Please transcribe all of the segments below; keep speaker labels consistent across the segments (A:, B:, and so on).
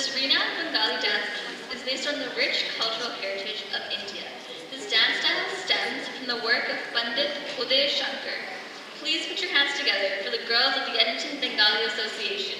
A: This renowned Bengali dance piece is based on the rich cultural heritage of India. This dance style stems from the work of Pandit Uday Shankar. Please put your hands together for the girls of the Edmonton Bengali Association.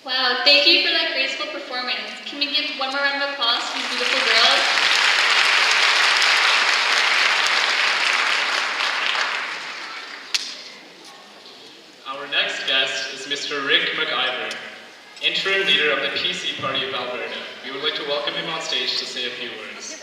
A: Wow, thank you for that graceful performance. Can we give one more round of applause to these beautiful girls?
B: Our next guest is Mr. Rick McIver, interim leader of the PC Party of Alberta. We would like to welcome him on stage to say a few words.